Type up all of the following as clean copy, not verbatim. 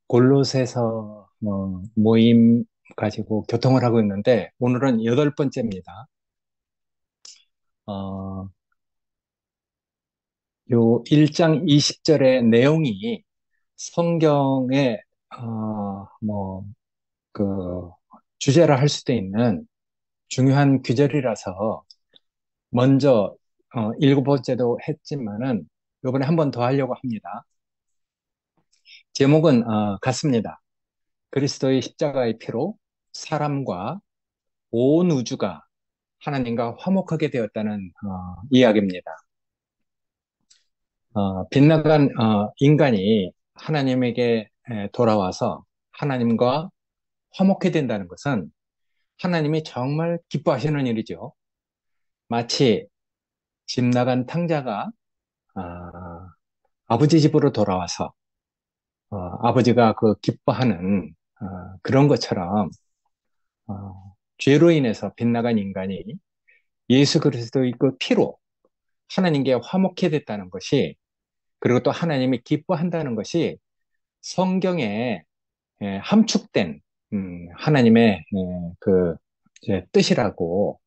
골로새서 모임 가지고 교통을 하고 있는데 오늘은 여덟 번째입니다. 어, 요 1장 20절의 내용이 성경의 그 주제라 할 수도 있는 중요한 규절이라서 먼저 일곱 번째도 했지만은 이번에 한 번 더 하려고 합니다. 제목은 같습니다. 그리스도의 십자가의 피로 사람과 온 우주가 하나님과 화목하게 되었다는 이야기입니다. 빗나간 인간이 하나님에게 돌아와서 하나님과 화목해 된다는 것은 하나님이 정말 기뻐하시는 일이죠. 마치 집 나간 탕자가 아, 아버지 집으로 돌아와서 아버지가 그 기뻐하는 그런 것처럼 죄로 인해서 빗나간 인간이 예수 그리스도의 그 피로 하나님께 화목해 됐다는 것이, 그리고 또 하나님이 기뻐한다는 것이 성경에 함축된 하나님의 그 이제 뜻이라고.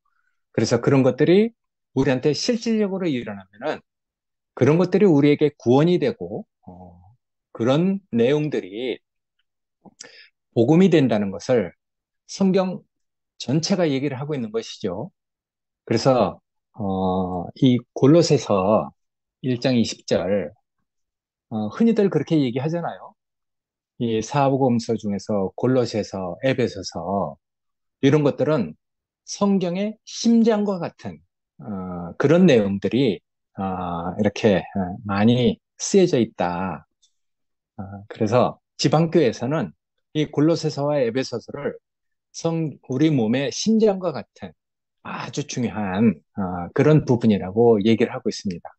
그래서 그런 것들이 우리한테 실질적으로 일어나면은 그런 것들이 우리에게 구원이 되고 그런 내용들이 복음이 된다는 것을 성경 전체가 얘기를 하고 있는 것이죠. 그래서 이 골로새서 1장 20절, 흔히들 그렇게 얘기하잖아요. 이 사복음서 중에서 골로새서, 에베소서 이런 것들은 성경의 심장과 같은 그런 내용들이 이렇게 많이 쓰여져 있다. 그래서 지방교에서는 이 골로새서와 에베소서를 우리 몸의 심장과 같은 아주 중요한 그런 부분이라고 얘기를 하고 있습니다.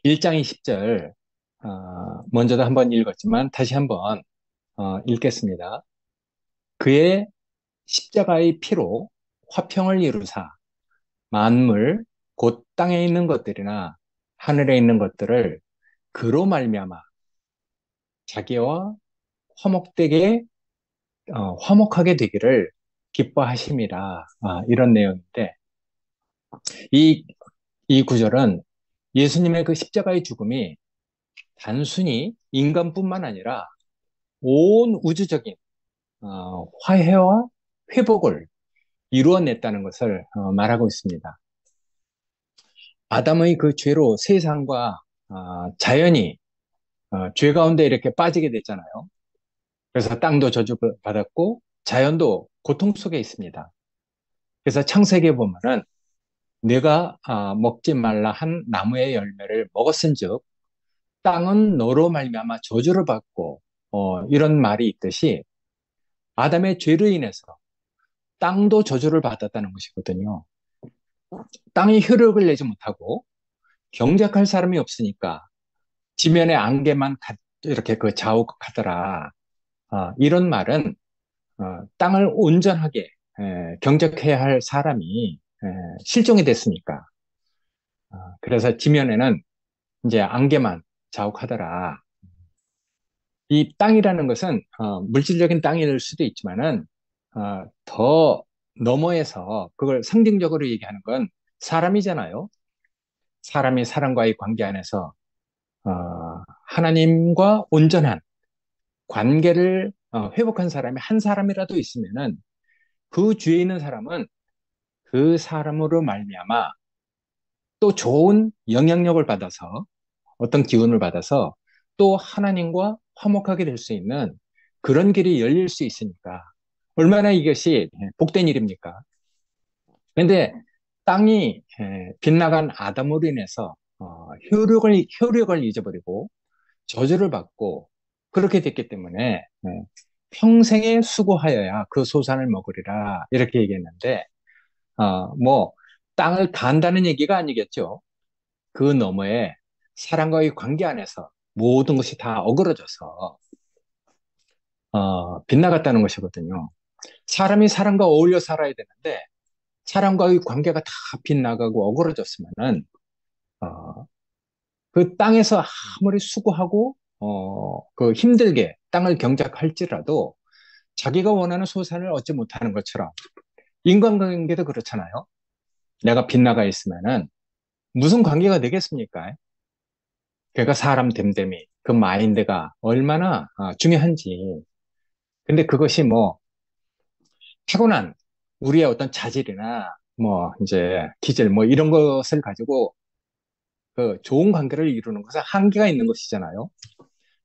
1장 20절, 먼저도 한번 읽었지만 다시 한번 읽겠습니다. 그의 십자가의 피로 화평을 이루사 만물 곧 땅에 있는 것들이나 하늘에 있는 것들을 그로 말미암아 자기와 화목되게 화목하게 되기를 기뻐하심이라, 이런 내용인데, 이, 이 구절은 예수님의 그 십자가의 죽음이 단순히 인간뿐만 아니라 온 우주적인 화해와 회복을 이루어냈다는 것을 말하고 있습니다. 아담의 그 죄로 세상과 자연이 죄 가운데 이렇게 빠지게 됐잖아요. 그래서 땅도 저주받았고 자연도 고통 속에 있습니다. 그래서 창세기에 보면은 내가 먹지 말라 한 나무의 열매를 먹었은즉 땅은 너로 말미암아 저주를 받고, 이런 말이 있듯이 아담의 죄로 인해서 땅도 저주를 받았다는 것이거든요. 땅이 효력을 내지 못하고 경작할 사람이 없으니까 지면의 안개만 이렇게 그 자욱하더라. 이런 말은 땅을 온전하게 경작해야 할 사람이 실종이 됐으니까. 그래서 지면에는 이제 안개만 자욱하더라. 이 땅이라는 것은 물질적인 땅일 수도 있지만은 더 너머에서 그걸 상징적으로 얘기하는 건 사람이잖아요. 사람이 사람과의 관계 안에서 어, 하나님과 온전한 관계를 회복한 사람이 한 사람이라도 있으면은 그 주위에 있는 사람은 그 사람으로 말미암아 또 좋은 영향력을 받아서, 어떤 기운을 받아서 또 하나님과 화목하게 될 수 있는 그런 길이 열릴 수 있으니까 얼마나 이것이 복된 일입니까? 근데 땅이 빗나간 아담으로 인해서 효력을 잊어버리고 저주를 받고 그렇게 됐기 때문에 평생에 수고하여야 그 소산을 먹으리라 이렇게 얘기했는데, 뭐 땅을 간다는 얘기가 아니겠죠. 그 너머에 사람과의 관계 안에서 모든 것이 다 어그러져서 빗나갔다는 것이거든요. 사람이 사람과 어울려 살아야 되는데 사람과의 관계가 다 빗나가고 어그러졌으면은 어, 그 땅에서 아무리 수고하고 그 힘들게 땅을 경작할지라도 자기가 원하는 소산을 얻지 못하는 것처럼 인간관계도 그렇잖아요. 내가 빗나가 있으면은 무슨 관계가 되겠습니까? 그러니까 사람 됨됨이, 그 마인드가 얼마나 중요한지. 근데 그것이 뭐 타고난 우리의 어떤 자질이나 뭐 이제 기질 뭐 이런 것을 가지고 그 좋은 관계를 이루는 것은 한계가 있는 것이잖아요.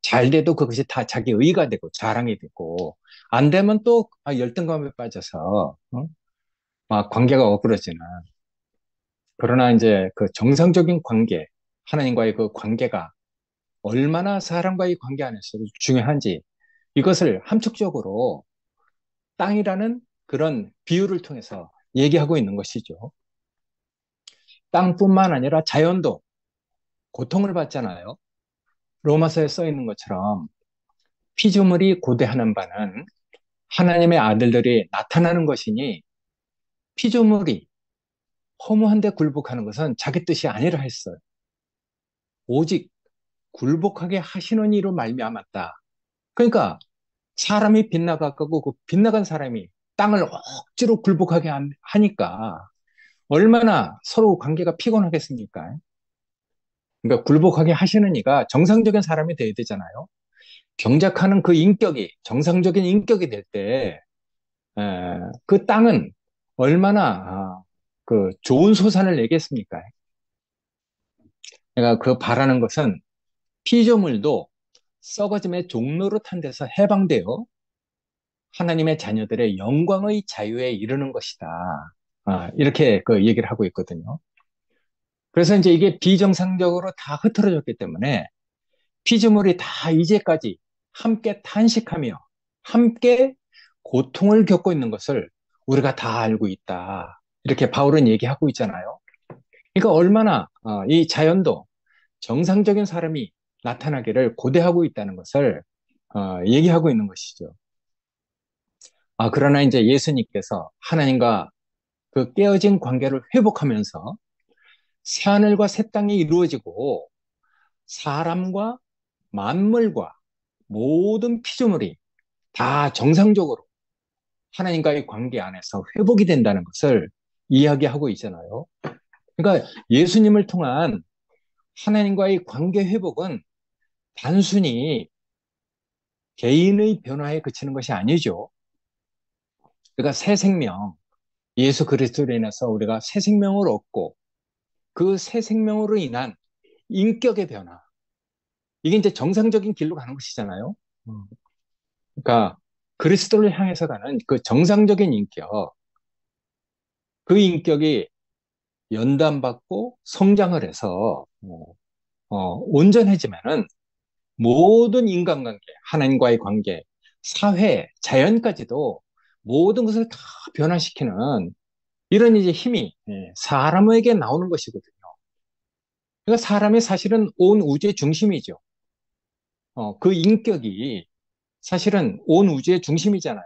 잘 돼도 그것이 다 자기 의가 되고 자랑이 되고 안 되면 또 열등감에 빠져서 막 관계가 어그러지는. 그러나 이제 그 정상적인 관계, 하나님과의 그 관계가 얼마나 사람과의 관계 안에서도 중요한지 이것을 함축적으로 땅이라는 그런 비유를 통해서 얘기하고 있는 것이죠. 땅뿐만 아니라 자연도 고통을 받잖아요. 로마서에 써 있는 것처럼 피조물이 고대하는 바는 하나님의 아들들이 나타나는 것이니 피조물이 허무한데 굴복하는 것은 자기 뜻이 아니라 했어요. 오직 굴복하게 하시는 이로 말미암았다. 그러니까 사람이 빗나가고 그 빗나간 사람이 땅을 억지로 굴복하게 하니까 얼마나 서로 관계가 피곤하겠습니까? 그러니까 굴복하게 하시는 이가 정상적인 사람이 돼야 되잖아요. 경작하는 그 인격이 정상적인 인격이 될 때, 그 땅은 얼마나 그 좋은 소산을 내겠습니까? 내가 그 바라는 것은 피조물도 썩어짐의 종로로 탄 데서 해방되어 하나님의 자녀들의 영광의 자유에 이르는 것이다. 이렇게 그 얘기를 하고 있거든요. 그래서 이제 이게 비정상적으로 다 흐트러졌기 때문에 피조물이 다 이제까지 함께 탄식하며 함께 고통을 겪고 있는 것을 우리가 다 알고 있다. 이렇게 바울은 얘기하고 있잖아요. 그러니까 얼마나 이 자연도 정상적인 사람이 나타나기를 고대하고 있다는 것을 얘기하고 있는 것이죠. 그러나 이제 예수님께서 하나님과 그 깨어진 관계를 회복하면서 새하늘과 새 땅이 이루어지고 사람과 만물과 모든 피조물이 다 정상적으로 하나님과의 관계 안에서 회복이 된다는 것을 이야기하고 있잖아요. 그러니까 예수님을 통한 하나님과의 관계 회복은 단순히 개인의 변화에 그치는 것이 아니죠. 그러니까 새 생명, 예수 그리스도로 인해서 우리가 새 생명을 얻고 그 새 생명으로 인한 인격의 변화. 이게 이제 정상적인 길로 가는 것이잖아요. 음. 그러니까 그리스도를 향해서 가는 그 정상적인 인격, 그 인격이 연단받고 성장을 해서 온전해지면은 모든 인간관계, 하나님과의 관계, 사회, 자연까지도 모든 것을 다 변화시키는 이런 이제 힘이 사람에게 나오는 것이거든요. 그러니까 사람이 사실은 온 우주의 중심이죠. 그 인격이 사실은 온 우주의 중심이잖아요.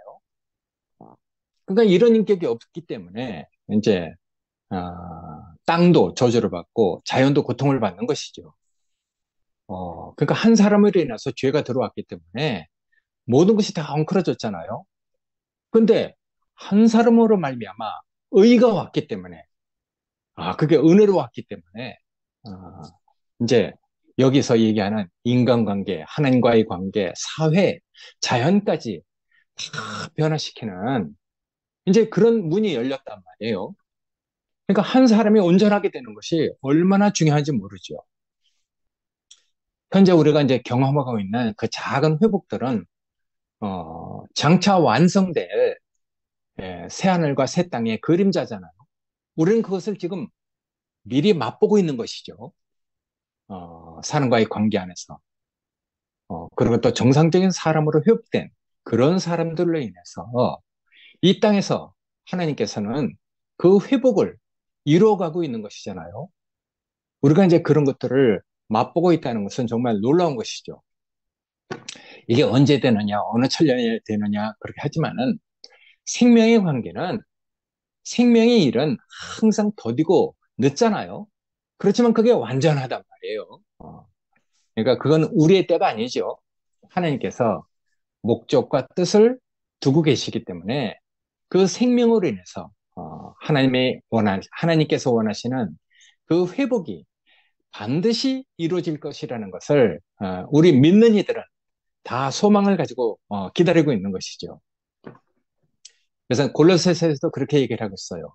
그러니까 이런 인격이 없기 때문에 이제 땅도 저주를 받고 자연도 고통을 받는 것이죠. 그러니까 한 사람으로 인해서 죄가 들어왔기 때문에 모든 것이 다 엉클어졌잖아요. 근데 한 사람으로 말미암아 의가 왔기 때문에 그게 은혜로 왔기 때문에 아, 이제 여기서 얘기하는 인간관계, 하나님과의 관계, 사회, 자연까지 다 변화시키는 이제 그런 문이 열렸단 말이에요. 그러니까 한 사람이 온전하게 되는 것이 얼마나 중요한지 모르죠. 현재 우리가 이제 경험하고 있는 그 작은 회복들은 장차 완성될 새하늘과 새 땅의 그림자잖아요. 우리는 그것을 지금 미리 맛보고 있는 것이죠. 사람과의 관계 안에서. 그리고 또 정상적인 사람으로 회복된 그런 사람들로 인해서 이 땅에서 하나님께서는 그 회복을 이루어가고 있는 것이잖아요. 우리가 이제 그런 것들을 맛보고 있다는 것은 정말 놀라운 것이죠. 이게 언제 되느냐, 어느 천년에 되느냐, 그렇게 하지만은 생명의 관계는 생명의 일은 항상 더디고 늦잖아요. 그렇지만 그게 완전하단 말이에요. 그러니까 그건 우리의 때가 아니죠. 하나님께서 목적과 뜻을 두고 계시기 때문에 그 생명으로 인해서 하나님께서 원하시는 그 회복이 반드시 이루어질 것이라는 것을 우리 믿는 이들은 다 소망을 가지고 기다리고 있는 것이죠. 그래서 골로새서에서도 그렇게 얘기를 하고 있어요.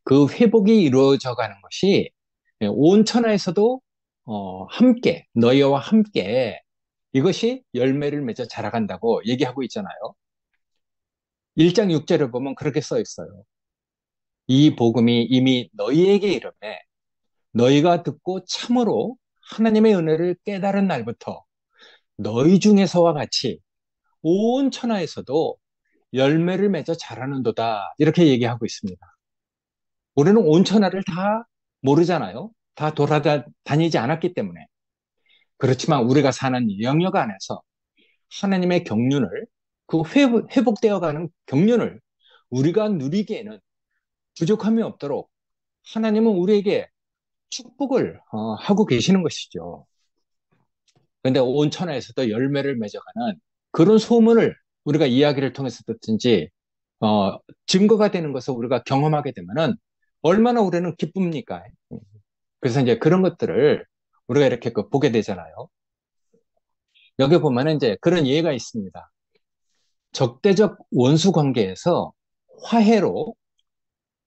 그 회복이 이루어져 가는 것이 온 천하에서도 함께 너희와 함께 이것이 열매를 맺어 자라간다고 얘기하고 있잖아요. 1장 6절을 보면 그렇게 써 있어요. 이 복음이 이미 너희에게 이르매 너희가 듣고 참으로 하나님의 은혜를 깨달은 날부터 너희 중에서와 같이 온 천하에서도 열매를 맺어 자라는도다. 이렇게 얘기하고 있습니다. 우리는 온 천하를 다 모르잖아요. 다 돌아다니지 않았기 때문에. 그렇지만 우리가 사는 영역 안에서 하나님의 경륜을 그 회복되어 가는 경륜을 우리가 누리기에는 부족함이 없도록 하나님은 우리에게 축복을 하고 계시는 것이죠. 그런데 온 천하에서도 열매를 맺어가는 그런 소문을 우리가 이야기를 통해서 듣든지 어, 증거가 되는 것을 우리가 경험하게 되면은 얼마나 우리는 기쁩니까? 그래서 이제 그런 것들을 우리가 이렇게 보게 되잖아요. 여기 보면은 이제 그런 예가 있습니다. 적대적 원수 관계에서 화해로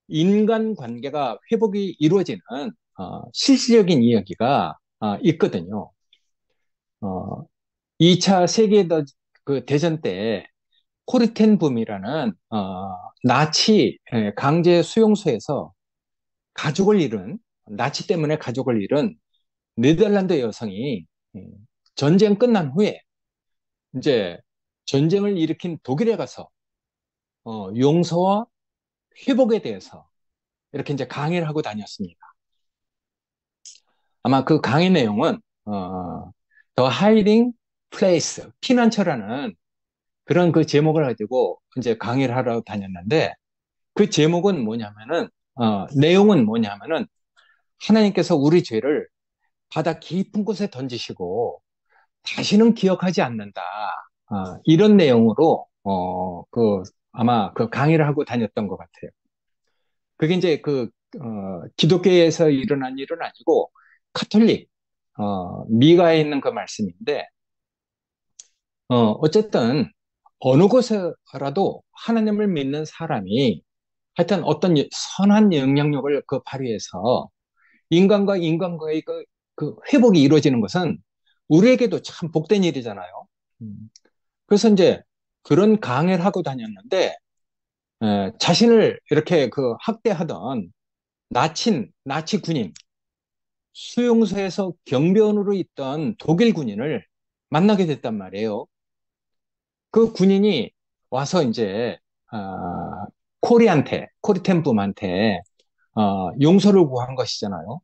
인간 관계가 회복이 이루어지는 실질적인 이야기가 있거든요. 어, 2차 그 대전 때 코르텐붐이라는 나치 강제 수용소에서 가족을 잃은 나치 때문에 가족을 잃은 네덜란드 여성이 예, 전쟁 끝난 후에 이제 전쟁을 일으킨 독일에 가서 용서와 회복에 대해서 이렇게 이제 강의를 하고 다녔습니다. 아마 그 강의 내용은 The Hiding Place, 피난처라는 그런 그 제목을 가지고 이제 강의를 하러 다녔는데 그 제목은 뭐냐면은 내용은 뭐냐면은 하나님께서 우리 죄를 바다 깊은 곳에 던지시고 다시는 기억하지 않는다. 이런 내용으로 아마 그 강의를 하고 다녔던 것 같아요. 그게 이제 기독교에서 일어난 일은 아니고 카톨릭 미가에 있는 그 말씀인데 어쨌든 어느 곳에라도 하나님을 믿는 사람이 하여튼 어떤 선한 영향력을 발휘해서 인간과 인간과의 그 회복이 이루어지는 것은 우리에게도 참 복된 일이잖아요. 음. 그래서 이제 그런 강의를 하고 다녔는데 자신을 이렇게 학대하던 나치 군인, 수용소에서 경비원으로 있던 독일 군인을 만나게 됐단 말이에요. 그 군인이 와서 이제 코리텐붐한테 용서를 구한 것이잖아요.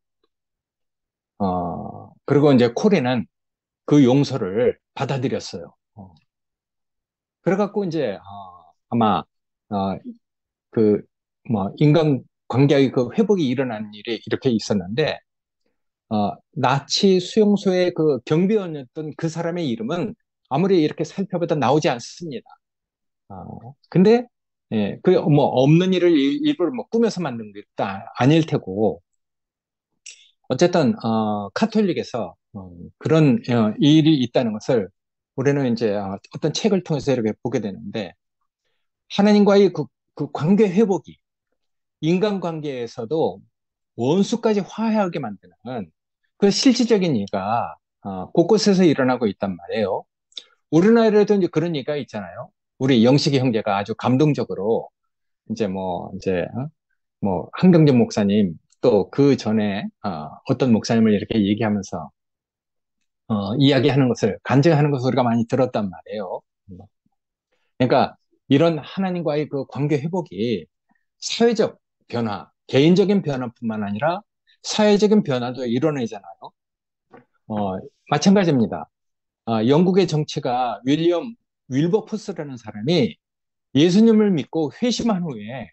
그리고 이제 코리는 그 용서를 받아들였어요. 그래갖고 이제 아마 어, 그 인간 관계의 그 회복이 일어나는 일이 이렇게 있었는데 나치 수용소의 그 경비원이었던 그 사람의 이름은 아무리 이렇게 살펴봐도 나오지 않습니다. 근데 예, 그 없는 일을 일부러 꾸며서 만든 게 아닐 테고 어쨌든 카톨릭에서 그런 일이 있다는 것을 우리는 이제 어떤 책을 통해서 이렇게 보게 되는데 하나님과의 그 관계 회복이 인간관계에서도 원수까지 화해하게 만드는 그 실질적인 예가 곳곳에서 일어나고 있단 말이에요. 우리나라에도 이제 그런 예가 있잖아요. 우리 영식이 형제가 아주 감동적으로 이제 한경전 목사님 또 그 전에 어떤 목사님을 이렇게 얘기하면서 이야기하는 것을 간증하는 것을 우리가 많이 들었단 말이에요. 그러니까 이런 하나님과의 그 관계 회복이 사회적 변화, 개인적인 변화뿐만 아니라 사회적인 변화도 이뤄내잖아요. 어, 마찬가지입니다. 영국의 정치가 윌버포스라는 사람이 예수님을 믿고 회심한 후에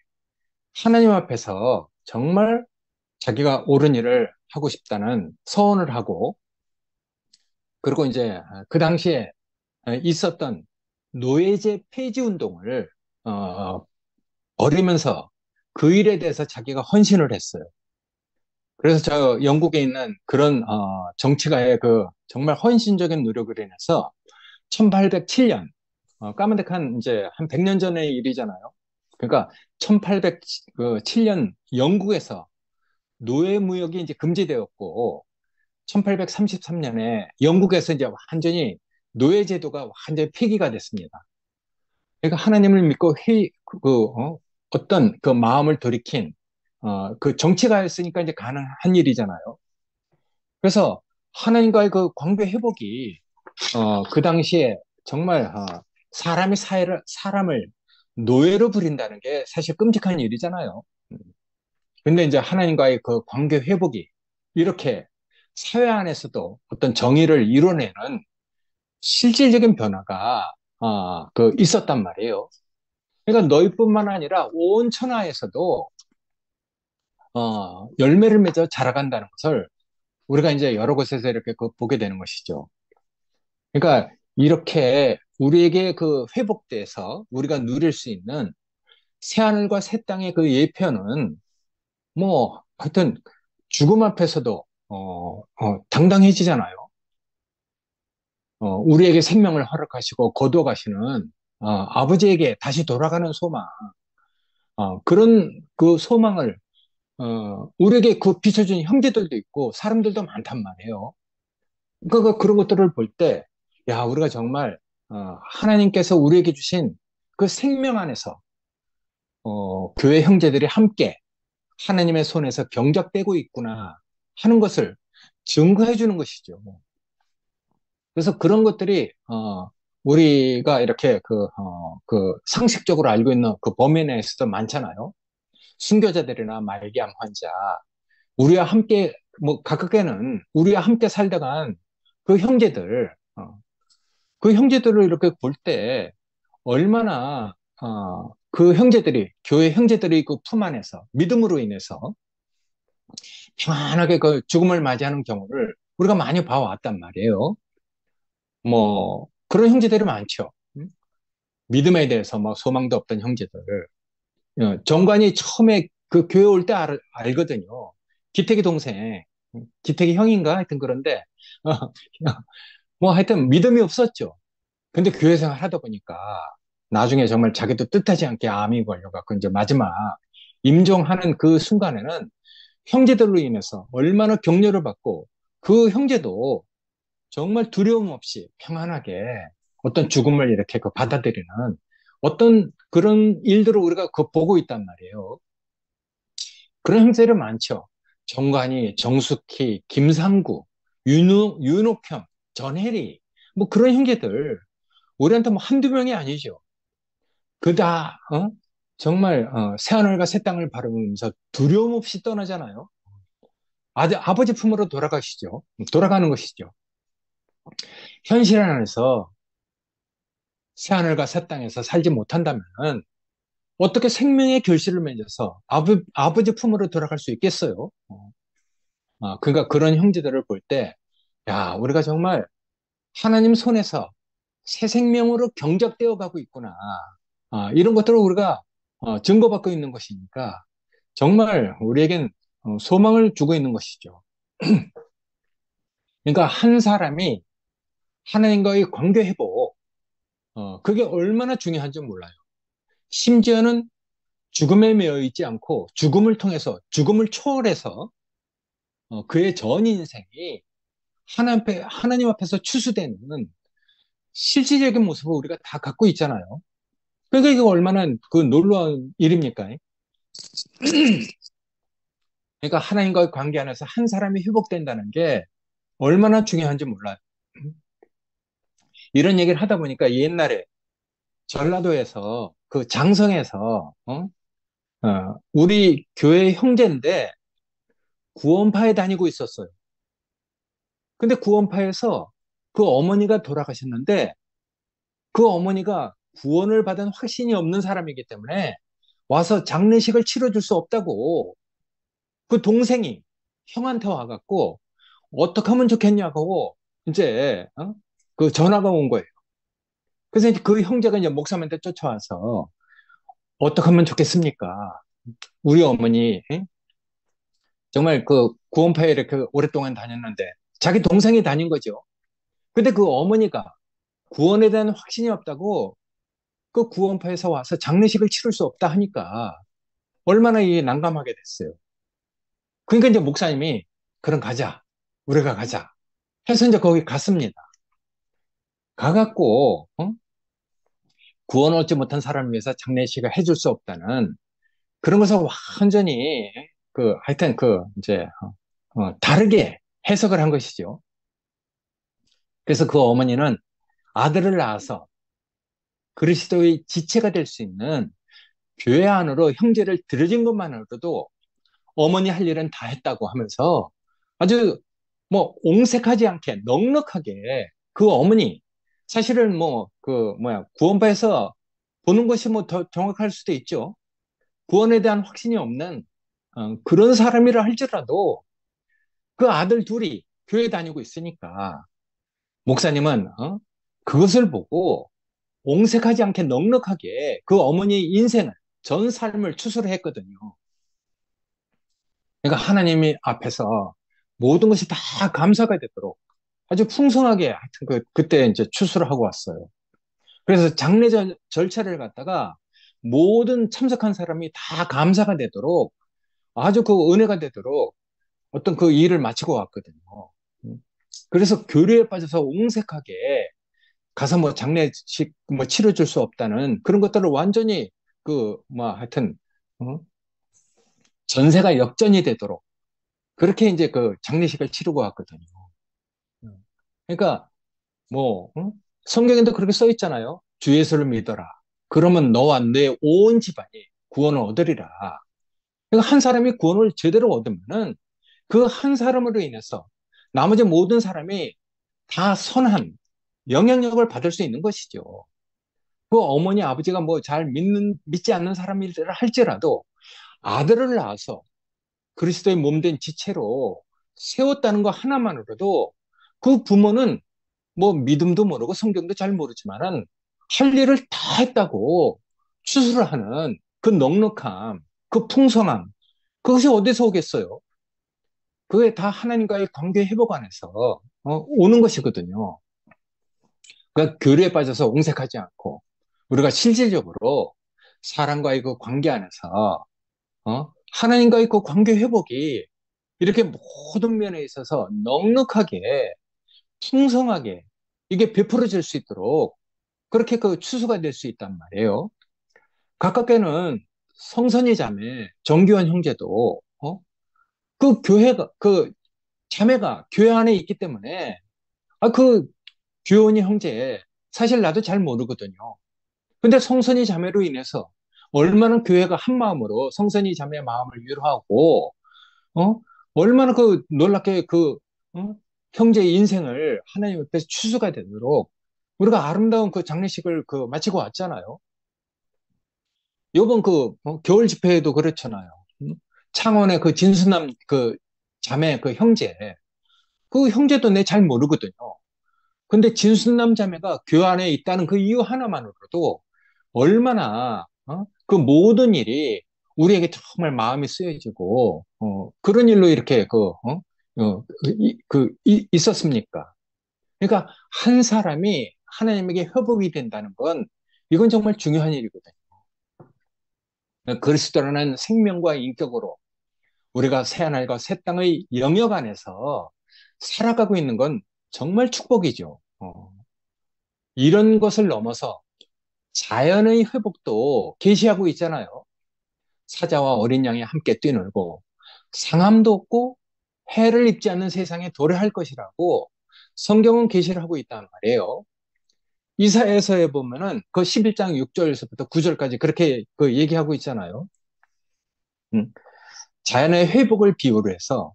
하나님 앞에서 정말 자기가 옳은 일을 하고 싶다는 서원을 하고 그리고 이제 그 당시에 있었던 노예제 폐지 운동을 어, 벌이면서 그 일에 대해서 자기가 헌신을 했어요. 그래서 저 영국에 있는 그런 정치가의 그 정말 헌신적인 노력을 인해서 1807년 까만득한 이제 한 100년 전의 일이잖아요. 그러니까 1807년 영국에서 노예 무역이 이제 금지되었고 1833년에 영국에서 이제 완전히 노예 제도가 완전히 폐기가 됐습니다. 그러니까 하나님을 믿고 어떤 그 마음을 돌이킨 그 정치가였으니까 이제 가능한 일이잖아요. 그래서 하나님과의 그 관계 회복이 그 당시에 정말 사람을 노예로 부린다는 게 사실 끔찍한 일이잖아요. 근데 이제 하나님과의 그 관계 회복이 이렇게 사회 안에서도 어떤 정의를 이뤄내는 실질적인 변화가 그 있었단 말이에요. 그러니까 너희뿐만 아니라 온 천하에서도 열매를 맺어 자라간다는 것을 우리가 이제 여러 곳에서 이렇게 그 보게 되는 것이죠. 그러니까 이렇게 우리에게 그 회복돼서 우리가 누릴 수 있는 새하늘과 새 땅의 그 예표는 뭐 하여튼 죽음 앞에서도 당당해지잖아요. 우리에게 생명을 허락하시고 거두어가시는 아버지에게 다시 돌아가는 소망, 그런 그 소망을 우리에게 그 비춰준 형제들도 있고 사람들도 많단 말이에요. 그러니까 그런 것들을 볼 때, 야, 우리가 정말 하나님께서 우리에게 주신 그 생명 안에서 교회 형제들이 함께 하나님의 손에서 경작되고 있구나 하는 것을 증거해 주는 것이죠. 그래서 그런 것들이 우리가 이렇게 그 상식적으로 알고 있는 그 범위 내에서도 많잖아요. 순교자들이나 말기암 환자, 우리와 함께 뭐 가깝게는 우리와 함께 살다간 그 형제들, 그 형제들을 이렇게 볼 때 얼마나 그 형제들이 교회 형제들이 그 품 안에서 믿음으로 인해서 평안하게 그 죽음을 맞이하는 경우를 우리가 많이 봐왔단 말이에요. 뭐 그런 형제들이 많죠. 믿음에 대해서 뭐 소망도 없던 형제들. 정관이 처음에 그 교회 올 때 알거든요. 기택이 동생, 기택이 형인가 하여튼 그런데 어, 뭐 하여튼 믿음이 없었죠. 근데 교회 생활 하다 보니까 나중에 정말 자기도 뜻하지 않게 암이 걸려갖고 이제 마지막 임종하는 그 순간에는 형제들로 인해서 얼마나 격려를 받고 그 형제도 정말 두려움 없이 평안하게 어떤 죽음을 이렇게 그 받아들이는 어떤 그런 일들을 우리가 그 보고 있단 말이에요. 그런 형제들 많죠. 정관이, 정숙희, 김상구, 윤옥형, 전혜리, 뭐 그런 형제들 우리한테 뭐 한두 명이 아니죠. 그다 정말 새하늘과 새 땅을 바라보면서 두려움 없이 떠나잖아요. 아버지 품으로 돌아가시죠. 돌아가는 것이죠. 현실 안에서 새하늘과 새 땅에서 살지 못한다면 어떻게 생명의 결실을 맺어서 아버지 품으로 돌아갈 수 있겠어요? 그러니까 그런 형제들을 볼 때, 야, 우리가 정말 하나님 손에서 새 생명으로 경작되어 가고 있구나. 이런 것들을 우리가 증거받고 있는 것이니까 정말 우리에겐 소망을 주고 있는 것이죠. 그러니까 한 사람이 하나님과의 관계 회복, 그게 얼마나 중요한지 몰라요. 심지어는 죽음에 매여 있지 않고 죽음을 통해서, 죽음을 초월해서 그의 전 인생이 하나님 앞에서 추수되는 실질적인 모습을 우리가 다 갖고 있잖아요. 그러니까 이게 얼마나 그 놀라운 일입니까? 그러니까 하나님과의 관계 안에서 한 사람이 회복된다는 게 얼마나 중요한지 몰라요. 이런 얘기를 하다 보니까 옛날에 전라도에서 그 장성에서 우리 교회 형제인데 구원파에 다니고 있었어요. 근데 구원파에서 그 어머니가 돌아가셨는데 그 어머니가 구원을 받은 확신이 없는 사람이기 때문에 와서 장례식을 치러줄 수 없다고 그 동생이 형한테 와갖고 어떻게 하면 좋겠냐고 이제 그 전화가 온 거예요. 그래서 이제 그 형제가 이제 목사님한테 쫓아와서 어떻게 하면 좋겠습니까? 우리 어머니 정말 그 구원파에 이렇게 오랫동안 다녔는데 자기 동생이 다닌 거죠. 근데 그 어머니가 구원에 대한 확신이 없다고 그 구원파에서 와서 장례식을 치를 수 없다 하니까 얼마나 이 난감하게 됐어요. 그러니까 이제 목사님이 그럼 가자. 우리가 가자. 해서 이제 거기 갔습니다. 가갖고 구원 얻지 못한 사람을 위해서 장례식을 해줄 수 없다는 그런 것을 완전히 그 하여튼 그 이제 다르게 해석을 한 것이죠. 그래서 그 어머니는 아들을 낳아서 그리스도의 지체가 될 수 있는 교회 안으로 형제를 들여진 것만으로도 어머니 할 일은 다 했다고 하면서 아주 뭐 옹색하지 않게 넉넉하게 그 어머니 사실은 뭐 그 뭐야 구원파에서 보는 것이 뭐 더 정확할 수도 있죠. 구원에 대한 확신이 없는 그런 사람이라 할지라도 그 아들 둘이 교회 다니고 있으니까 목사님은 그것을 보고 옹색하지 않게 넉넉하게 그 어머니의 인생을 전 삶을 추스를 했거든요. 그러니까 하나님이 앞에서 모든 것이 다 감사가 되도록 아주 풍성하게 하여튼 그때 이제 추수를 하고 왔어요. 그래서 장례 절차를 갖다가 모든 참석한 사람이 다 감사가 되도록 아주 그 은혜가 되도록 어떤 그 일을 마치고 왔거든요. 음. 그래서 교류에 빠져서 옹색하게 가서 뭐 장례식 뭐 치러줄 수 없다는 그런 것들을 완전히 그 뭐 하여튼 어? 전세가 역전이 되도록 그렇게 이제 그 장례식을 치르고 왔거든요. 음. 그러니까 뭐 성경에도 그렇게 써 있잖아요. 주 예수를 믿어라. 그러면 너와 내 온 집안이 구원을 얻으리라. 그러니까 한 사람이 구원을 제대로 얻으면은 그 한 사람으로 인해서 나머지 모든 사람이 다 선한 영향력을 받을 수 있는 것이죠. 그 어머니 아버지가 뭐 잘 믿지 않는 사람이라 할지라도 아들을 낳아서 그리스도의 몸된 지체로 세웠다는 거 하나만으로도 그 부모는 뭐 믿음도 모르고 성경도 잘 모르지만은 할 일을 다 했다고 추수를 하는 그 넉넉함, 그 풍성함, 그것이 어디서 오겠어요? 그게 다 하나님과의 관계 회복 안에서 오는 것이거든요. 그러니까 교류에 빠져서 옹색하지 않고 우리가 실질적으로 사람과의 그 관계 안에서 하나님과의 그 관계 회복이 이렇게 모든 면에 있어서 넉넉하게 풍성하게 이게 베풀어질 수 있도록 그렇게 그 추수가 될 수 있단 말이에요. 가깝게는 성선이 자매, 정규원 형제도 그 교회가 그 자매가 교회 안에 있기 때문에 그 규원이 형제 사실 나도 잘 모르거든요. 근데 성선이 자매로 인해서 얼마나 교회가 한 마음으로 성선이 자매의 마음을 위로하고 어? 얼마나 그 놀랍게 그 어? 형제의 인생을 하나님 앞에서 추수가 되도록 우리가 아름다운 그 장례식을 그 마치고 왔잖아요. 요번 그 겨울 집회에도 그렇잖아요. 음? 창원의 그 진수남 그 자매 그 형제 그 형제도 내 잘 모르거든요. 근데 진수남 자매가 교회 안에 있다는 그 이유 하나만으로도 얼마나 그 모든 일이 우리에게 정말 마음이 쓰여지고 그런 일로 이렇게 있었습니까? 그러니까 한 사람이 하나님에게 회복이 된다는 건 이건 정말 중요한 일이거든요. 그리스도라는 생명과 인격으로 우리가 새하늘과 새 땅의 영역 안에서 살아가고 있는 건 정말 축복이죠. 이런 것을 넘어서 자연의 회복도 계시하고 있잖아요. 사자와 어린 양이 함께 뛰놀고 상함도 없고 해를 입지 않는 세상에 도래할 것이라고 성경은 계시를 하고 있단 말이에요. 이사야서에 보면은 그 11장 6절에서부터 9절까지 그렇게 그 얘기하고 있잖아요. 음, 자연의 회복을 비유로 해서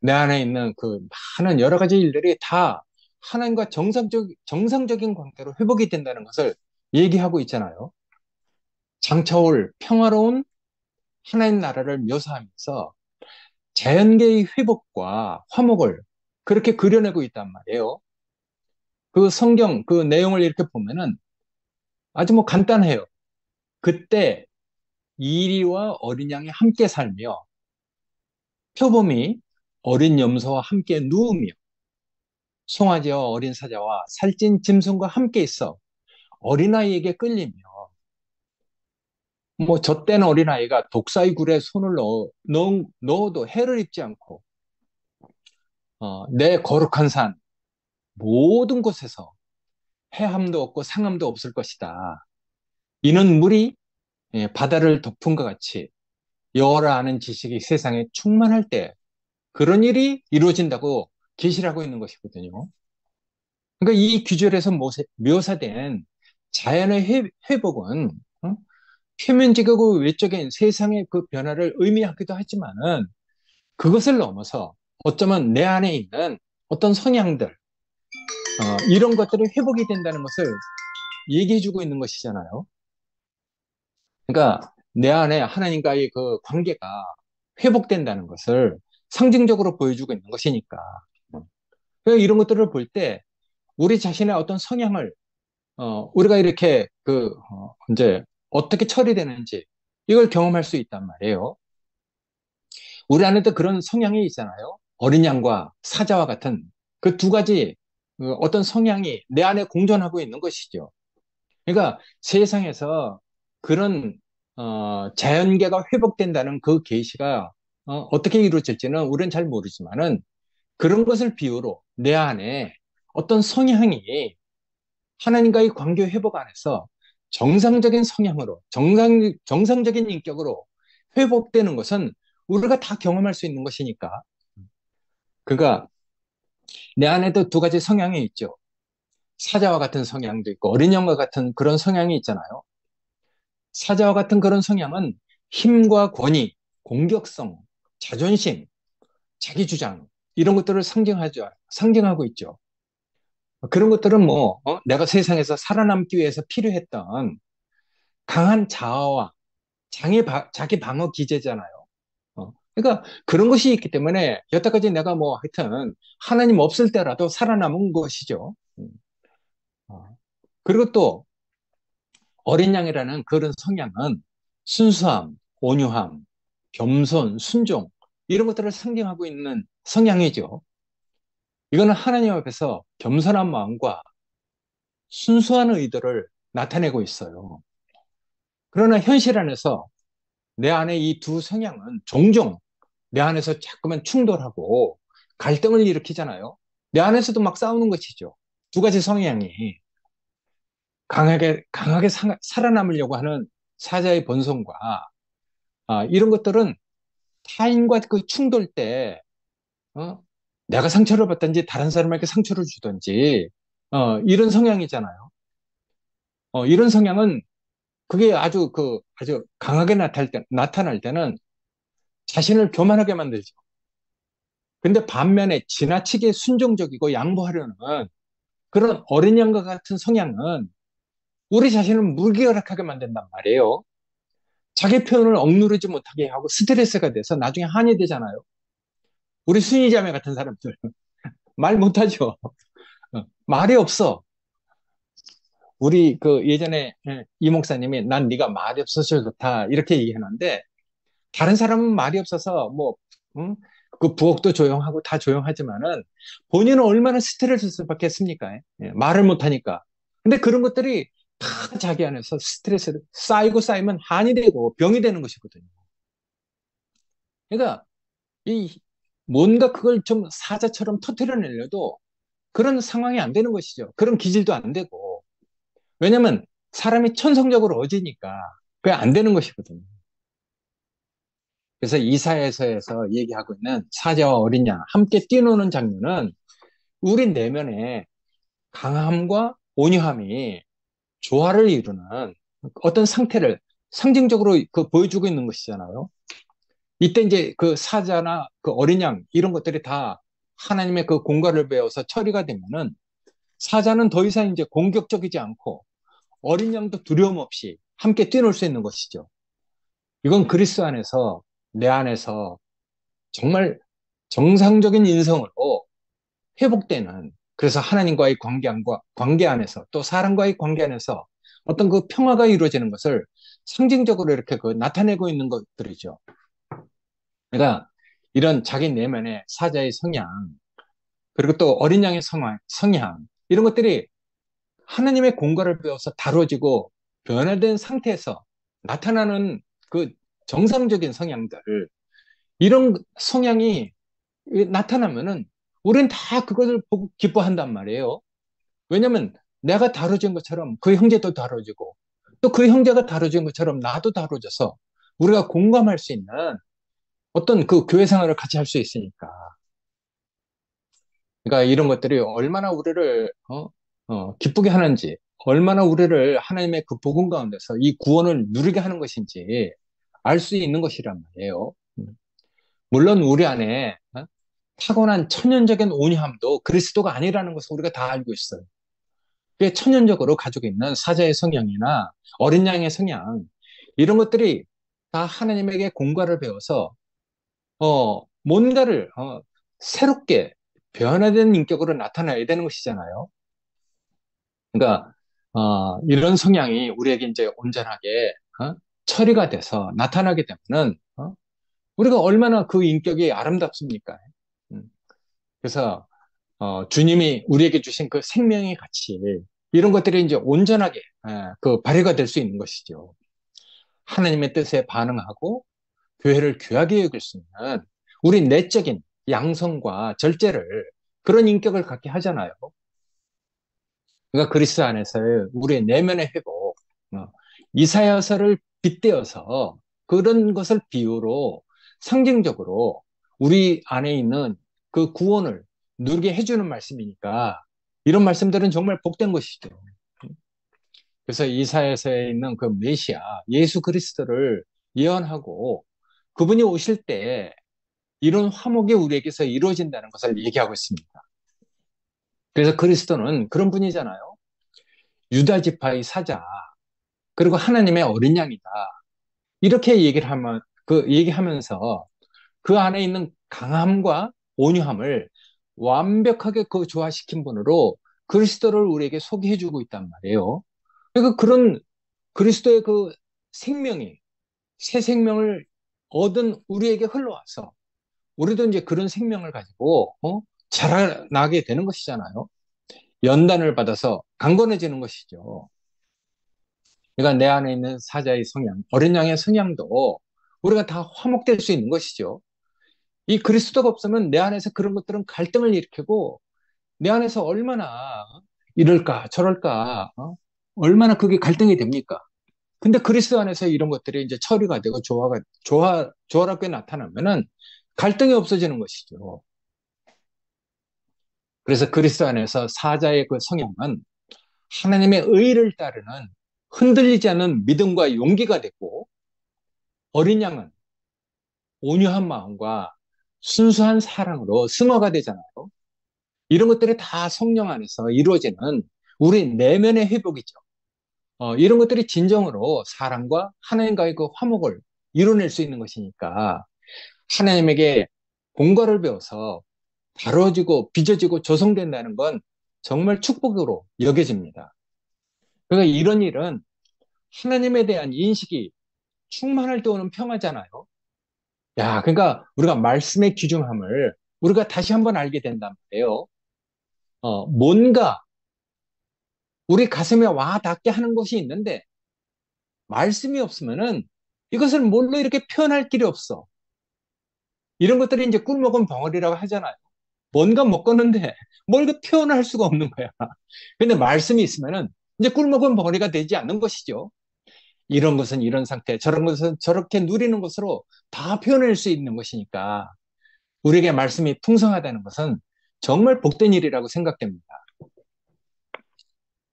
내 안에 있는 그 많은 여러 가지 일들이 다 하나님과 정상적인 관계로 회복이 된다는 것을 얘기하고 있잖아요. 장차올 평화로운 하나님 나라를 묘사하면서 자연계의 회복과 화목을 그렇게 그려내고 있단 말이에요. 그 성경 그 내용을 이렇게 보면은 아주 뭐 간단해요. 그때 이리와 어린 양이 함께 살며 표범이 어린 염소와 함께 누우며 송아지와 어린 사자와 살찐 짐승과 함께 있어 어린아이에게 끌리며 뭐 젖된 어린아이가 독사의 굴에 손을 넣어도 해를 입지 않고 내 거룩한 산 모든 곳에서 해함도 없고 상함도 없을 것이다. 이는 물이 바다를 덮은 것 같이 여호와를 아는 지식이 세상에 충만할 때 그런 일이 이루어진다고 계시를 하고 있는 것이거든요. 그러니까 이 규절에서 묘사된 자연의 회복은 표면적이고 외적인 세상의 그 변화를 의미하기도 하지만은 그것을 넘어서 어쩌면 내 안에 있는 어떤 성향들 이런 것들이 회복이 된다는 것을 얘기해주고 있는 것이잖아요. 그러니까 내 안에 하나님과의 그 관계가 회복된다는 것을 상징적으로 보여주고 있는 것이니까. 그러니까 이런 것들을 볼 때 우리 자신의 어떤 성향을 우리가 이렇게 이제 어떻게 처리되는지 이걸 경험할 수 있단 말이에요. 우리 안에도 그런 성향이 있잖아요. 어린 양과 사자와 같은 그 두 가지 어떤 성향이 내 안에 공존하고 있는 것이죠. 그러니까 세상에서 그런 자연계가 회복된다는 그 계시가 어떻게 이루어질지는 우리는 잘 모르지만은 그런 것을 비유로 내 안에 어떤 성향이 하나님과의 관계 회복 안에서 정상적인 성향으로 정상적인 인격으로 회복되는 것은 우리가 다 경험할 수 있는 것이니까. 그러니까 내 안에도 두 가지 성향이 있죠. 사자와 같은 성향도 있고 어린 양과 같은 그런 성향이 있잖아요. 사자와 같은 그런 성향은 힘과 권위, 공격성, 자존심, 자기 주장 이런 것들을 상징하고 있죠. 그런 것들은 뭐 내가 세상에서 살아남기 위해서 필요했던 강한 자아와 자기 방어 기제잖아요. 그러니까 그런 것이 있기 때문에 여태까지 내가 뭐 하여튼 하나님 없을 때라도 살아남은 것이죠. 어. 그리고 또 어린 양이라는 그런 성향은 순수함, 온유함, 겸손, 순종 이런 것들을 상징하고 있는 성향이죠. 이거는 하나님 앞에서 겸손한 마음과 순수한 의도를 나타내고 있어요. 그러나 현실 안에서 내 안에 이 두 성향은 종종 내 안에서 자꾸만 충돌하고 갈등을 일으키잖아요. 내 안에서도 막 싸우는 것이죠. 두 가지 성향이 강하게 살아남으려고 하는 사자의 본성과 이런 것들은 타인과 그 충돌 때 어, 내가 상처를 받든지 다른 사람에게 상처를 주든지 이런 성향이잖아요. 이런 성향은 그게 아주 강하게 나타날 때는 자신을 교만하게 만들죠. 근데 반면에 지나치게 순종적이고 양보하려는 그런 어린 양과 같은 성향은 우리 자신을 무기력하게 만든단 말이에요. 자기 표현을 억누르지 못하게 하고 스트레스가 돼서 나중에 한이 되잖아요. 우리 순이자매 같은 사람들 말 못하죠. 말이 없어. 우리 그 예전에 이 목사님이 난 네가 말이 없어서 좋다 이렇게 얘기하는데 다른 사람은 말이 없어서 뭐 응? 그 부엌도 조용하고 다 조용하지만은 본인은 얼마나 스트레스를 받겠습니까? 말을 못하니까. 근데 그런 것들이 다 자기 안에서 스트레스를 쌓이고 쌓이면 한이 되고 병이 되는 것이거든요. 그러니까 이 뭔가 그걸 좀 사자처럼 터트려내려도 그런 상황이 안 되는 것이죠. 그런 기질도 안 되고. 왜냐면 사람이 천성적으로 어지니까 그게 안 되는 것이거든요. 그래서 이사야서에서 얘기하고 있는 사자와 어린 양 함께 뛰노는 장면은 우리 내면에 강함과 온유함이 조화를 이루는 어떤 상태를 상징적으로 보여주고 있는 것이잖아요. 이때 이제 그 사자나 그 어린 양 이런 것들이 다 하나님의 그 공갈을 배워서 처리가 되면은 사자는 더 이상 이제 공격적이지 않고 어린 양도 두려움 없이 함께 뛰놀 수 있는 것이죠. 이건 그리스도 안에서 내 안에서 정말 정상적인 인성으로 회복되는, 그래서 하나님과의 관계 안에서 또 사람과의 관계 안에서 어떤 그 평화가 이루어지는 것을 상징적으로 이렇게 그 나타내고 있는 것들이죠. 그러니까 이런 자기 내면의 사자의 성향, 그리고 또 어린 양의 성향, 이런 것들이 하나님의 공과를 배워서 다뤄지고 변화된 상태에서 나타나는 그 정상적인 성향들, 이런 성향이 나타나면은 우리는 다 그것을 보고 기뻐한단 말이에요. 왜냐면 내가 다뤄진 것처럼 그 형제도 다뤄지고 또 그 형제가 다뤄진 것처럼 나도 다뤄져서 우리가 공감할 수 있는 어떤 그 교회 생활을 같이 할 수 있으니까. 그러니까 이런 것들이 얼마나 우리를 기쁘게 하는지, 얼마나 우리를 하나님의 그 복음 가운데서 이 구원을 누리게 하는 것인지 알 수 있는 것이란 말이에요. 물론 우리 안에 타고난 천연적인 온유함도 그리스도가 아니라는 것을 우리가 다 알고 있어요. 그게 천연적으로 가지고 있는 사자의 성향이나 어린 양의 성향, 이런 것들이 다 하나님에게 공과를 배워서 뭔가를 새롭게 변화된 인격으로 나타나야 되는 것이잖아요. 그러니까 이런 성향이 우리에게 이제 온전하게 처리가 돼서 나타나게 되면은 우리가 얼마나 그 인격이 아름답습니까? 음, 그래서 주님이 우리에게 주신 그 생명의 가치, 이런 것들이 이제 온전하게 그 발휘가 될 수 있는 것이죠. 하나님의 뜻에 반응하고 교회를 귀하게 여길 수 있는 우리 내적인 양성과 절제를, 그런 인격을 갖게 하잖아요. 그러니까 그리스도 안에서의 우리의 내면의 회복, 이사야서를 빗대어서 그런 것을 비유로 상징적으로 우리 안에 있는 그 구원을 누리게 해주는 말씀이니까 이런 말씀들은 정말 복된 것이죠. 그래서 이사야서에 있는 그 메시아, 예수 그리스도를 예언하고 그분이 오실 때 이런 화목이 우리에게서 이루어진다는 것을 얘기하고 있습니다. 그래서 그리스도는 그런 분이잖아요. 유다 지파의 사자, 그리고 하나님의 어린 양이다. 이렇게 얘기하면서 그 안에 있는 강함과 온유함을 완벽하게 그 조화시킨 분으로 그리스도를 우리에게 소개해주고 있단 말이에요. 그러니까 그런 그리스도의 그 생명이, 새 생명을 얻은 우리에게 흘러와서 우리도 이제 그런 생명을 가지고 자라나게 되는 것이잖아요. 연단을 받아서 강건해지는 것이죠. 그러니까 내 안에 있는 사자의 성향, 어린 양의 성향도 우리가 다 화목될 수 있는 것이죠. 이 그리스도가 없으면 내 안에서 그런 것들은 갈등을 일으키고 내 안에서 얼마나 이럴까 저럴까 얼마나 그게 갈등이 됩니까? 근데 그리스도 안에서 이런 것들이 이제 처리가 되고 조화롭게 나타나면은 갈등이 없어지는 것이죠. 그래서 그리스도 안에서 사자의 그 성향은 하나님의 의를 따르는 흔들리지 않는 믿음과 용기가 됐고, 어린 양은 온유한 마음과 순수한 사랑으로 승화가 되잖아요. 이런 것들이 다 성령 안에서 이루어지는 우리 내면의 회복이죠. 이런 것들이 진정으로 사랑과 하나님과의 그 화목을 이뤄낼 수 있는 것이니까 하나님에게 공과를 배워서 다뤄지고 빚어지고 조성된다는 건 정말 축복으로 여겨집니다. 그러니까 이런 일은 하나님에 대한 인식이 충만할 때 오는 평화잖아요. 야, 그러니까 우리가 말씀의 귀중함을 우리가 다시 한번 알게 된단 말이에요. 뭔가 우리 가슴에 와 닿게 하는 것이 있는데 말씀이 없으면은 이것을 뭘로 이렇게 표현할 길이 없어. 이런 것들이 이제 꿀 먹은 벙어리라고 하잖아요. 뭔가 먹었는데 뭘 그 표현할 수가 없는 거야. 근데 말씀이 있으면은 이제 꿀 먹은 벙어리가 되지 않는 것이죠. 이런 것은 이런 상태, 저런 것은 저렇게 누리는 것으로 다 표현할 수 있는 것이니까 우리에게 말씀이 풍성하다는 것은 정말 복된 일이라고 생각됩니다.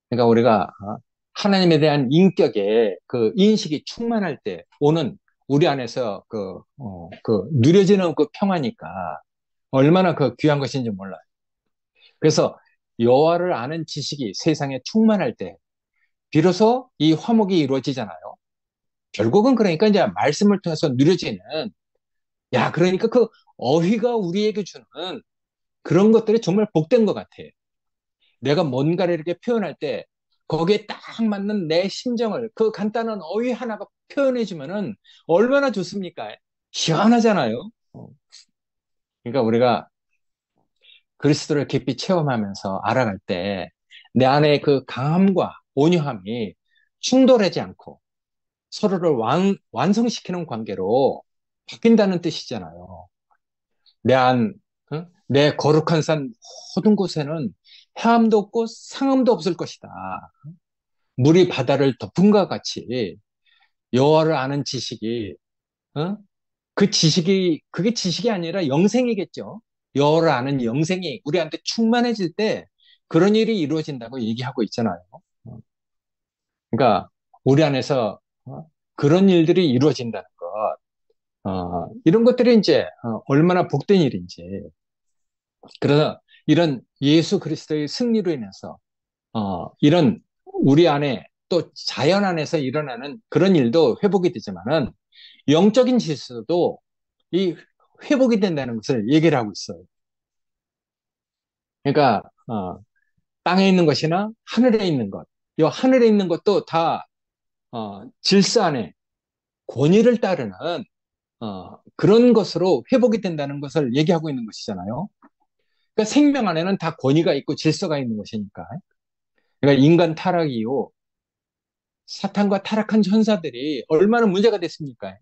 그러니까 우리가 하나님에 대한 인격의 그 인식이 충만할 때 오는 우리 안에서 그 누려지는 그 평화니까 얼마나 그 귀한 것인지 몰라요. 그래서 여호와를 아는 지식이 세상에 충만할 때 비로소 이 화목이 이루어지잖아요. 결국은 그러니까 이제 말씀을 통해서 누려지는, 야, 그러니까 그 어휘가 우리에게 주는 그런 것들이 정말 복된 것 같아요. 내가 뭔가를 이렇게 표현할 때 거기에 딱 맞는 내 심정을 그 간단한 어휘 하나가 표현해주면은 얼마나 좋습니까? 시원하잖아요. 그러니까 우리가 그리스도를 깊이 체험하면서 알아갈 때 내 안에 그 강함과 온유함이 충돌하지 않고 서로를 완성시키는 관계로 바뀐다는 뜻이잖아요. 내 거룩한 산 모든 곳에는 해함도 없고 상함도 없을 것이다. 물이 바다를 덮음과 같이 여호와를 아는 지식이, 어? 그 지식이, 그게 지식이 아니라 영생이겠죠. 여호와를 아는 영생이 우리한테 충만해질 때 그런 일이 이루어진다고 얘기하고 있잖아요. 어, 그러니까 우리 안에서 그런 일들이 이루어진다는 것, 이런 것들이 이제 얼마나 복된 일인지. 그래서 이런 예수 그리스도의 승리로 인해서 이런 우리 안에 또 자연 안에서 일어나는 그런 일도 회복이 되지만은 영적인 질서도 이 회복이 된다는 것을 얘기를 하고 있어요. 그러니까 땅에 있는 것이나 하늘에 있는 것, 이 하늘에 있는 것도 다 질서 안에 권위를 따르는 그런 것으로 회복이 된다는 것을 얘기하고 있는 것이잖아요. 그러니까 생명 안에는 다 권위가 있고 질서가 있는 것이니까. 그러니까 인간 타락 이후 사탄과 타락한 천사들이 얼마나 문제가 됐습니까?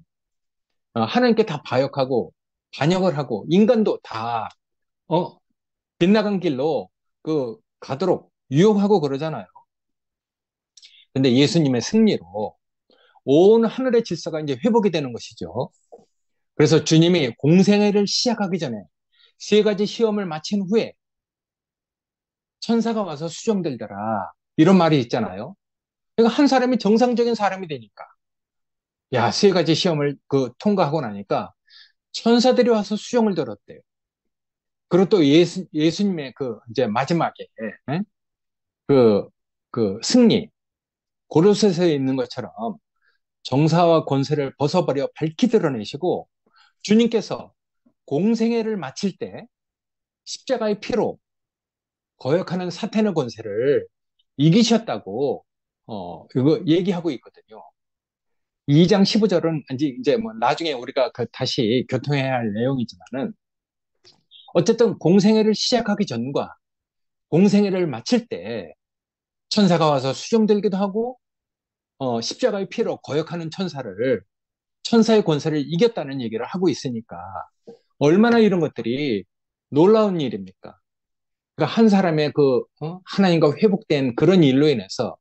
하나님께 다 반역하고 반역을 하고 인간도 다 어, 빗나간 길로 가도록 유혹하고 그러잖아요. 근데 예수님의 승리로 온 하늘의 질서가 이제 회복이 되는 것이죠. 그래서 주님이 공생애를 시작하기 전에 세 가지 시험을 마친 후에 천사가 와서 수정들더라. 이런 말이 있잖아요. 그러니까 한 사람이 정상적인 사람이 되니까. 야, 세 가지 시험을 통과하고 나니까 천사들이 와서 수정을 들었대요. 그리고 또 예수님의 이제 마지막에, 예? 그, 승리, 고로새서에 있는 것처럼 정사와 권세를 벗어버려 밝히 드러내시고 주님께서 공생애를 마칠 때 십자가의 피로 거역하는 사탄의 권세를 이기셨다고, 이거 얘기하고 있거든요. 2장 15절은 이제 뭐 나중에 우리가 다시 교통해야 할 내용이지만은 어쨌든 공생애를 시작하기 전과 공생애를 마칠 때 천사가 와서 수종 들기도 하고 십자가의 피로 거역하는 천사의 권세를 이겼다는 얘기를 하고 있으니까 얼마나 이런 것들이 놀라운 일입니까? 그러니까 한 사람의 하나님과 회복된 그런 일로 인해서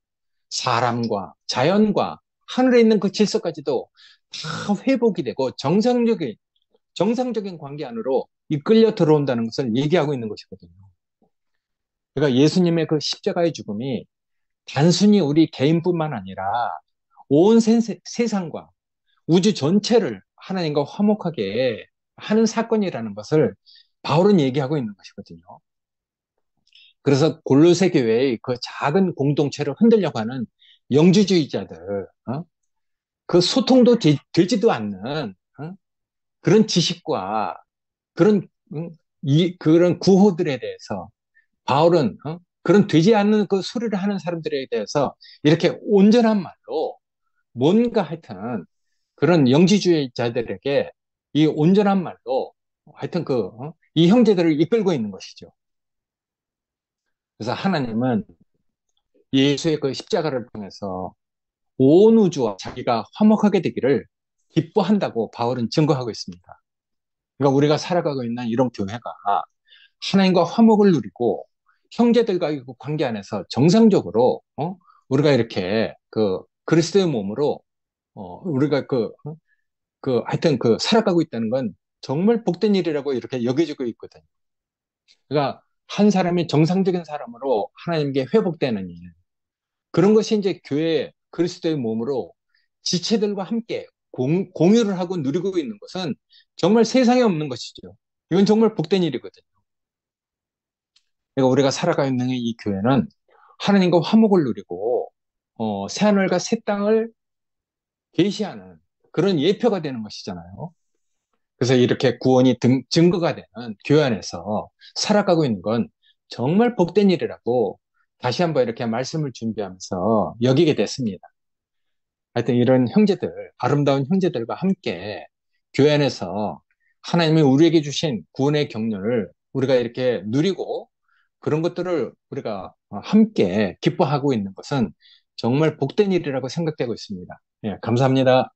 사람과 자연과 하늘에 있는 그 질서까지도 다 회복이 되고 정상적인 관계 안으로 이끌려 들어온다는 것을 얘기하고 있는 것이거든요. 그러니까 예수님의 그 십자가의 죽음이 단순히 우리 개인뿐만 아니라 온 세상과 우주 전체를 하나님과 화목하게 하는 사건이라는 것을 바울은 얘기하고 있는 것이거든요. 그래서 골로새 교회의 그 작은 공동체를 흔들려고 하는 영주주의자들, 그 소통도 되지도 않는 그런 지식과 그런 그런 구호들에 대해서 바울은 그런 되지 않는 그 소리를 하는 사람들에 대해서 이렇게 온전한 말로 뭔가 하여튼 그런 영지주의자들에게 이 온전한 말로 하여튼 이 형제들을 이끌고 있는 것이죠. 그래서 하나님은 예수의 그 십자가를 통해서 온 우주와 자기가 화목하게 되기를 기뻐한다고 바울은 증거하고 있습니다. 그러니까 우리가 살아가고 있는 이런 교회가 하나님과 화목을 누리고 형제들과의 그 관계 안에서 정상적으로 우리가 이렇게 그리스도의 몸으로 우리가 하여튼 살아가고 있다는 건 정말 복된 일이라고 이렇게 여겨지고 있거든요. 그러니까 한 사람이 정상적인 사람으로 하나님께 회복되는 일. 그런 것이 이제 교회 그리스도의 몸으로 지체들과 함께 공유를 하고 누리고 있는 것은 정말 세상에 없는 것이죠. 이건 정말 복된 일이거든요. 그러니까 우리가 살아가고 있는 이 교회는 하나님과 화목을 누리고 새하늘과 새 땅을 계시하는 그런 예표가 되는 것이잖아요. 그래서 이렇게 구원이 증거가 되는 교회 안에서 살아가고 있는 건 정말 복된 일이라고 다시 한번 이렇게 말씀을 준비하면서 여기게 됐습니다. 하여튼 이런 형제들, 아름다운 형제들과 함께 교회 안에서 하나님이 우리에게 주신 구원의 경륜을 우리가 이렇게 누리고 그런 것들을 우리가 함께 기뻐하고 있는 것은 정말 복된 일이라고 생각되고 있습니다. 예, 감사합니다.